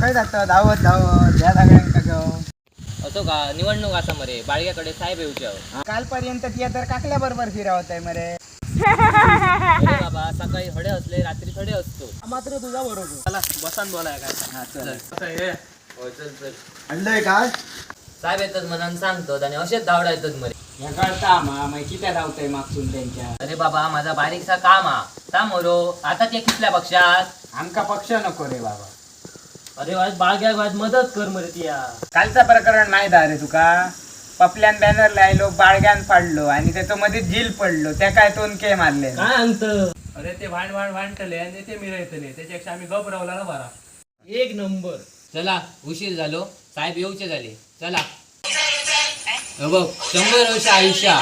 खंय जाता धावत धावत या सगळ्यांका घेऊन. असो का निवडणूक असा मरे बाळग्याकडे साहेब येऊच्या कालपर्यंत ती तर काकल्या बरोबर फिरावत आहे मरे. अरे बाबा सकाळी हडे असले रात्री थोडे असतो मात्र तुझा बरोबर. चला बसान बोलाय काय. हा चल. आता हे होय, चल चल आणलंय का? साहेब येतात म्हणून सांगतो आणि असेच धावडा येतात मरे. या कळता मा किती धावतंय मागसून त्यांच्या. अरे बाबा माझा बारीकसा काम हा मोरो आता ते कितल्या पक्षात आमका पक्ष नको रे बाबा. अरे वाज बाळग्या वाज मदत कर मरे तिया. कालचा प्रकरण माहित आहे रे तुका. पपल्यान बॅनर लायलो बाळग्यान पाडलो आणि त्याच्या मध्ये झील पडलो त्या काय तोनके मारले. काय अंत. अरे ते भांडतले आणि ते मिळतले त्याच्यापेक्षा आम्ही गप रावला ना बरा. एक नंबर. चला उशीर झालो साहेब येऊचे झाले चला. बघ 100 वर्ष आयुष्य